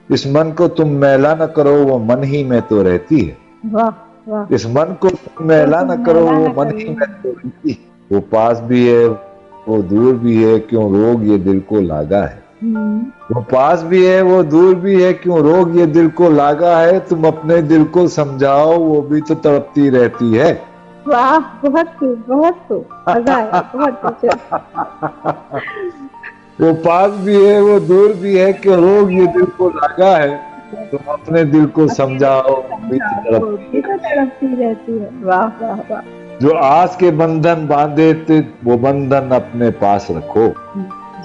اس من کو تم میلا نہ کرو وہ من ہی میں تو رہتی ہے. واہ واہ. اس من کو تم میلا نہ کرو وہ من ہی میں تو رہتی ہے. وہ پاس بھی ہے وہ دور بھی ہے کیوں روگ یہ دل کو لاگا ہے. وہ پاس بھی ہے وہ دور بھی ہے کیوں روگ یہ دل کو لاگا ہے. تم اپنے دل کو سمجھاؤ وہ بھی تو تڑپتی رہتی ہے. واہ بہت مزہ آیا بہت اچھا. وہ پاس بھی ہے وہ دور بھی ہے کہ روگ یہ دل کو لاگا ہے. تم اپنے دل کو سمجھاؤ وہ بھی تو تڑپتی رہتی ہے. واہ واہ واہ. جو آس کے بندھن باندھے تھے وہ بندھن اپنے پاس رکھو.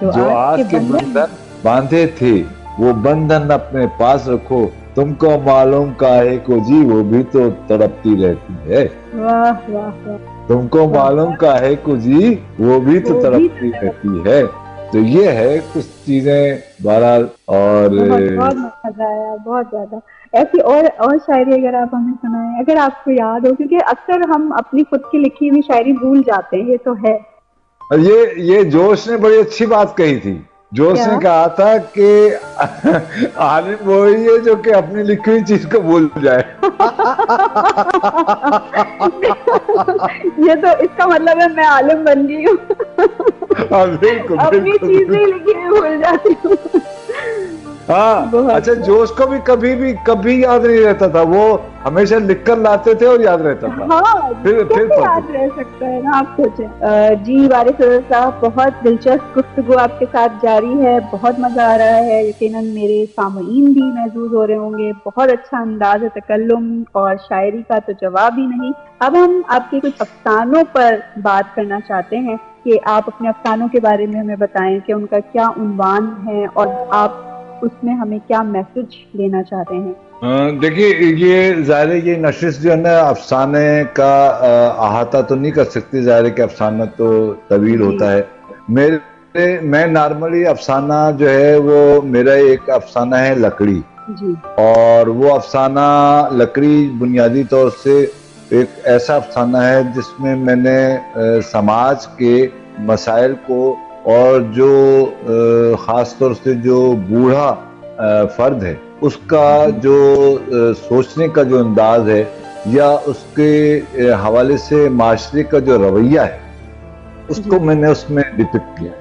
جو آس کے بندھن باندھے تھے وہ بندھن اپنے پاس رکھو. تم کو معلوم کاہے کو جی وہ بھی تو تڑپتی رہتی ہے. واہ واہ واہ. تم کو معلوم کاہے کو جی وہ بھی تو تڑپتی رہتی ہے. تو یہ ہے کچھ چیزیں بہرحال. اور بہت مزہ آیا بہت زیادہ. ایسی اور شاعری اگر آپ ہمیں سنائیں اگر آپ کو یاد ہو, کیونکہ اکثر ہم اپنی خود کی لکھی ہوئی شاعری بھول جاتے ہیں, یہ تو ہے. یہ جوش نے بڑی اچھی بات کہی تھی. جوش نے کہا تھا کہ عالم وہی ہے جو کہ اپنی لکھی ہوئی چیز کو بھول جائے. یہ تو اس کا مطلب ہے میں عالم بن گئی ہوں. بالکل اپنی چیزیں لکھی ہوئی بھول جاتی ہوں. ہاں اچھا. جوش کو بھی کبھی یاد نہیں رہتا تھا. وہ ہمیشہ لکھ کر لاتے تھے اور یاد رہتا تھا. ہاں پھر یاد رہ سکتا ہے نا, آپ سوچیں. جی وارث صاحب بہت دلچسپ گفتگو آپ کے ساتھ جاری ہے. بہت مزہ آ رہا ہے. یقیناً میرے سامعین بھی محظوظ ہو رہے ہوں گے. بہت اچھا انداز تکلم اور شاعری کا تو جواب ہی نہیں. اب ہم آپ کے کچھ افسانوں پر بات کرنا چاہتے ہیں کہ آپ اپنے افسانوں کے بارے میں ہمیں بتائیں کہ ان کا کیا عنوان ہے اور آپ اس میں ہمیں کیا میسج دینا چاہتے ہیں. دیکھیے یہ ظاہر ہے یہ نشست جو ہے نا افسانے کا احاطہ تو نہیں کر سکتی. ظاہر ہے کہ افسانہ تو طویل ہوتا ہے. میں نارملی افسانہ جو ہے وہ میرا ایک افسانہ ہے لکڑی. اور وہ افسانہ لکڑی بنیادی طور سے ایک ایسا افسانہ ہے جس میں نے سماج کے مسائل کو اور جو خاص طور سے جو بوڑھا فرد ہے اس کا جو سوچنے کا جو انداز ہے یا اس کے حوالے سے معاشرے کا جو رویہ ہے اس کو میں نے اس میں ڈپکٹ کیا ہے.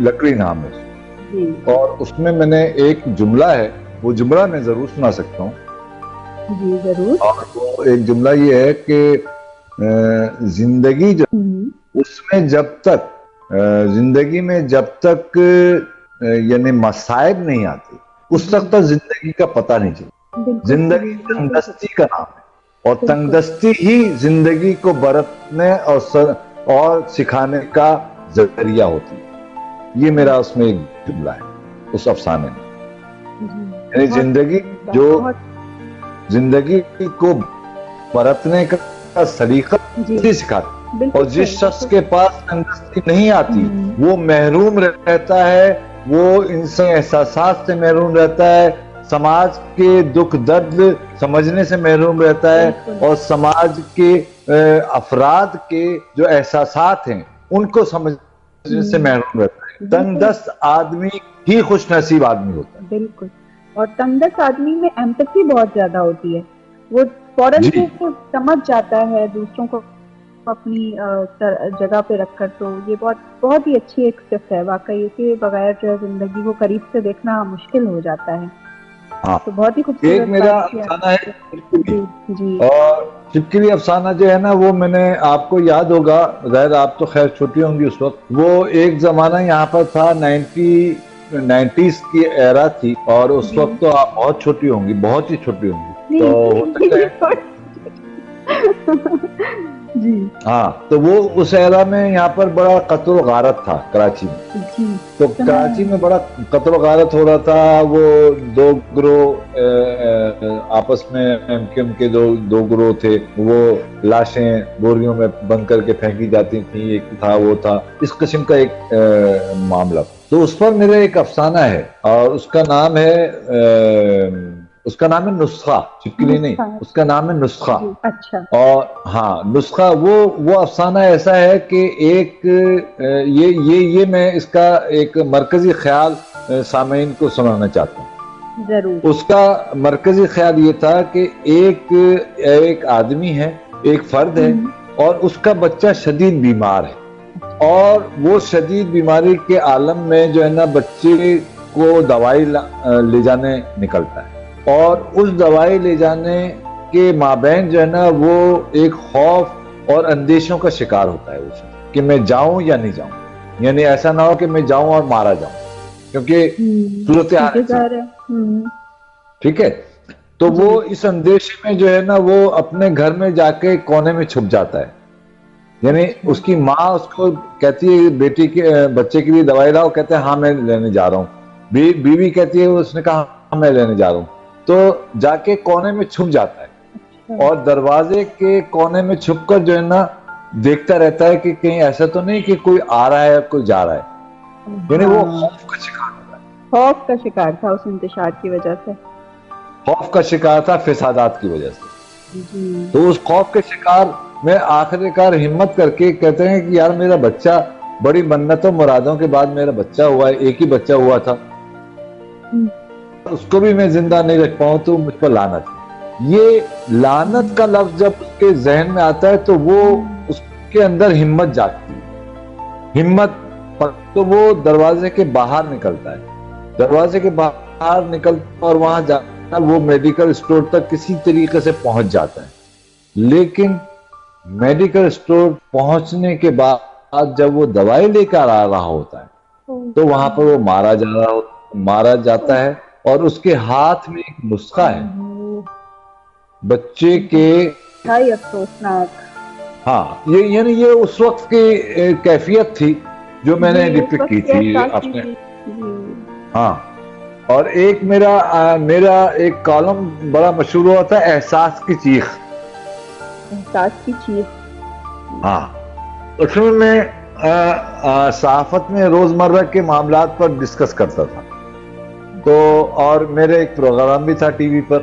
لکڑی نام ہے. اور اس میں نے ایک جملہ ہے, وہ جملہ میں ضرور سنا سکتا ہوں. جی ضرور. اور وہ ایک جملہ یہ ہے کہ زندگی جو اس میں زندگی میں جب تک یعنی مصائب نہیں آتے اس وقت تک زندگی کا پتہ نہیں چلتا. زندگی تنگدستی کا نام ہے اور تنگدستی ہی زندگی کو برتنے اور سکھانے کا ذریعہ ہوتی ہے. یہ میرا اس میں ایک جملہ ہے اس افسانے میں. یعنی زندگی کو برتنے کا سلیقہ سکھاتا. اور جس شخص کے پاس تنگدستی نہیں آتی وہ محروم رہتا ہے. وہ انسان احساسات سے محروم رہتا ہے. سماج کے دکھ درد سمجھنے سے محروم رہتا ہے اور سماج کے افراد کے جو احساسات ہیں ان کو سمجھنے سے محروم رہتا ہے. تنگ دست آدمی ہی خوش نصیب آدمی ہوتا ہے. بالکل. اور تنگ دست آدمی میں ایمپتھی بہت زیادہ ہوتی ہے. وہ فوراً سمجھ جاتا ہے دوسروں کو اپنی جگہ پہ رکھ کر. تو یہ بہت ہی اچھی ایک صفت ہے واقعی. اس کے بغیر جو ہے زندگی کو قریب سے دیکھنا مشکل ہو جاتا ہے. تو بہت ہی خوبصورت. ایک میرا افسانہ ہے اور چپکلی افسانہ جو ہے نا وہ میں نے آپ کو یاد ہوگا. ظاہر آپ تو خیر چھوٹی ہوں گی اس وقت. وہ ایک زمانہ یہاں پر تھا 90s کی ایرا تھی اور اس وقت تو آپ بہت چھوٹی ہوں گی, بہت ہی چھوٹی ہوں گی. تو جی ہاں تو وہ اس ایرا میں یہاں پر بڑا قتل و غارت تھا کراچی میں. تو کراچی میں بڑا قتل و غارت ہو رہا تھا. وہ دو گروہ آپس میں ان کے دو گروہ تھے. وہ لاشیں بوریوں میں بند کر کے پھینکی جاتی تھیں. ایک تھا وہ تھا اس قسم کا ایک معاملہ. تو اس پر میرا ایک افسانہ ہے اور اس کا نام ہے نسخہ. چپکلی نہیں, اس کا نام ہے نسخہ. اچھا. اور ہاں نسخہ وہ افسانہ ایسا ہے کہ ایک یہ میں اس کا ایک مرکزی خیال سامعین کو سنانا چاہتا ہوں. ضرور. اس کا مرکزی خیال یہ تھا کہ ایک آدمی ہے، ایک فرد ہے، اور اس کا بچہ شدید بیمار ہے، اور وہ شدید بیماری کے عالم میں جو ہے نا بچے کو دوائی لے جانے نکلتا ہے، اور اس دوائی لے جانے کے مابین جو ہے نا وہ ایک خوف اور اندیشوں کا شکار ہوتا ہے اسے کہ میں جاؤں یا نہیں جاؤں، یعنی ایسا نہ ہو کہ میں جاؤں اور مارا جاؤں، کیونکہ صورتحال انتظار ہے. ٹھیک ہے. تو وہ اس اندیشے میں جو ہے نا وہ اپنے گھر میں جا کے کونے میں چھپ جاتا ہے. یعنی اس کی ماں اس کو کہتی ہے بیٹی کے بچے کے لیے دوائی لاؤ، کہتے ہیں ہاں میں لینے جا رہا ہوں. بیوی کہتی ہے اس نے کہا ہاں میں لینے جا رہا ہوں. تو جا کے کونے میں چھپ جاتا ہے اور دروازے کے کونے میں چھپ کر جو ہے نا دیکھتا رہتا ہے کہ کہیں ایسا تو نہیں کہ کوئی آ رہا ہے کوئی جا رہا ہے. یعنی وہ خوف کا شکار ہوتا ہے. خوف کا شکار تھا اس انتشار کی وجہ سے، خوف کا شکار تھا فسادات کی وجہ سے. تو اس خوف کے شکار میں آخر کار ہمت کر کے کہتے ہیں کہ یار میرا بچہ، بڑی منتوں مرادوں کے بعد میرا بچہ ہوا ہے، ایک ہی بچہ ہوا تھا، اس کو بھی میں زندہ نہیں رکھ پاؤں تو مجھ پر لعنت ہے. یہ لعنت کا لفظ جب اس کے ذہن میں آتا ہے تو وہ اس کے اندر ہمت جاگتی ہے. ہمت تو وہ دروازے کے باہر نکلتا ہے، دروازے کے باہر نکلتا اور وہاں جاتا، وہ میڈیکل اسٹور تک کسی طریقے سے پہنچ جاتا ہے. لیکن میڈیکل اسٹور پہنچنے کے بعد جب وہ دوائی لے کر آ رہا ہوتا ہے تو وہاں پر وہ مارا جاتا ہے، اور اس کے ہاتھ میں ایک نسخہ ہے بچے کے. افسوسناک. ہاں یعنی یہ اس وقت کی کیفیت تھی جو میں نے ڈپکٹ کی تھی اپنے. ہاں. اور ایک میرا ایک کالم بڑا مشہور ہوا تھا، احساس کی چیخ. احساس کی چیخ. ہاں. اس میں صحافت میں روزمرہ کے معاملات پر ڈسکس کرتا تھا. تو اور میرے ایک پروگرام بھی تھا ٹی وی پر،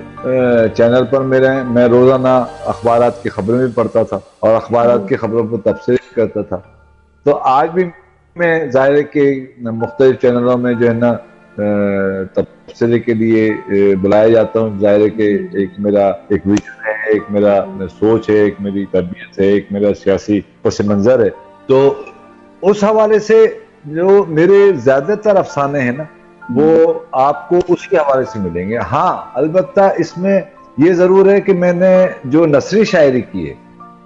چینل پر میں روزانہ اخبارات کی خبریں بھی پڑھتا تھا اور اخبارات کی خبروں پر تبصرے کرتا تھا. تو آج بھی میں ظاہر ہے کہ مختلف چینلوں میں جو ہے نا تبصرے کے لیے بلایا جاتا ہوں. ظاہر ہے کہ ایک میرا ایک ویژن ہے، ایک میرا سوچ ہے، ایک میری تربیت ہے، ایک میرا سیاسی پس منظر ہے. تو اس حوالے سے جو میرے زیادہ تر افسانے ہیں نا وہ آپ کو اسی حوالے سے ملیں گے. ہاں البتہ اس میں یہ ضرور ہے کہ میں نے جو نثری شاعری کی ہے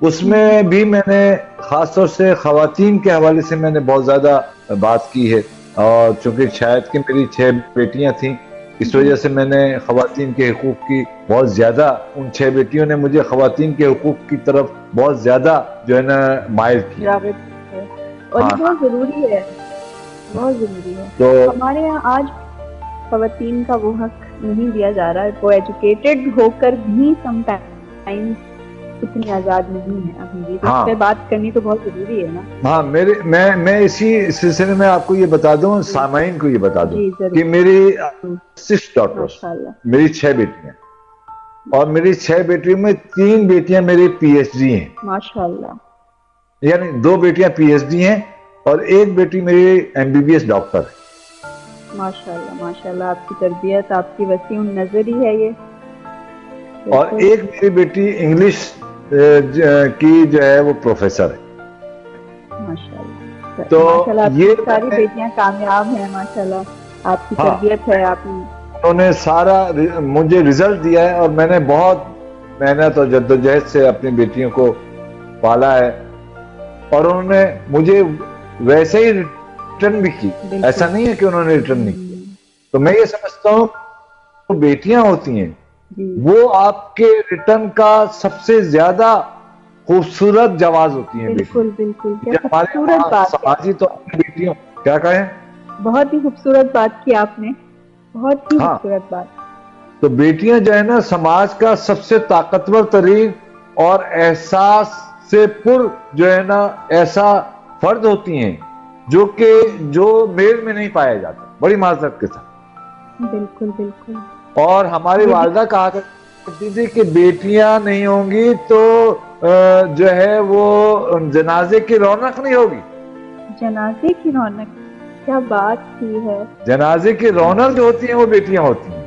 اس میں بھی میں نے خاص طور سے خواتین کے حوالے سے میں نے بہت زیادہ بات کی ہے. اور چونکہ شاید کہ میری 6 بیٹیاں تھیں، اس وجہ سے میں نے خواتین کے حقوق کی بہت زیادہ، ان 6 بیٹیوں نے مجھے خواتین کے حقوق کی طرف بہت زیادہ جو ہے نا مائل کیا. اور یہ بہت ضروری ہے، بہت ضروری ہے. تو ہمارے یہاں آج خواتین کا وہ حق نہیں دیا جا رہا ہے. وہ ایجوکیٹڈ ہو کر بھی سم ٹائم اتنی آزاد نہیں ہے ابھی بھی. اس پہ بات کرنی تو بہت ضروری ہے نا. ہاں میں اسی سلسلے میں آپ کو یہ بتا دوں، سامعین کو یہ بتا دوں کہ میری 6 ڈاٹرز، میری 6 بیٹیاں، اور میری 6 بیٹیوں میں 3 بیٹیاں میری پی ایچ ڈی ہیں. ماشاءاللہ. یعنی 2 بیٹیاں پی ایچ ڈی ہیں اور ایک بیٹی میری M B B S doctor ہے. ماشاءاللہ ماشاءاللہ. آپ کی تربیت، آپ کی وسیع النظر ہی ہے یہ. اور ایک میری بیٹی انگلش کی جو ہے وہ پروفیسر ہے. ماشاءاللہ. تو یہ ساری بیٹیاں کامیاب ہیں ماشاءاللہ. آپ کی تربیت ہے. آپ انہوں نے سارا مجھے رزلٹ دیا ہے اور میں نے بہت محنت اور جدوجہد سے اپنی بیٹیوں کو پالا ہے، اور انہوں نے مجھے ویسے ہی ریٹرن بھی کی. ایسا نہیں ہے کہ انہوں نے ریٹرن نہیں کیا. تو میں یہ سمجھتا ہوں کہ بیٹیاں ہوتی ہیں وہ آپ کے ریٹرن کا سب سے زیادہ خوبصورت جواز ہوتی ہیں. بالکل بالکل. خوبصورت بات سماجی طور پر بیٹیوں کیا کہیں، بہت ہی خوبصورت بات کی آپ نے، بہت ہی خوبصورت بات. تو بیٹیاں جو ہے نا سماج کا سب سے طاقتور ترین اور احساس سے پر جو ہے نا ایسا فرد ہوتی ہیں جو میل میں نہیں پایا جاتا. بڑی معذرت کے ساتھ. بالکل بالکل. اور ہماری والدہ کہا کرتی تھی کہ بیٹیاں نہیں ہوں گی تو جو ہے وہ جنازے کی رونق نہیں ہوگی. جنازے کی رونق، کیا بات کی ہے. جنازے کی رونق جو ہوتی ہیں وہ بیٹیاں ہوتی ہیں.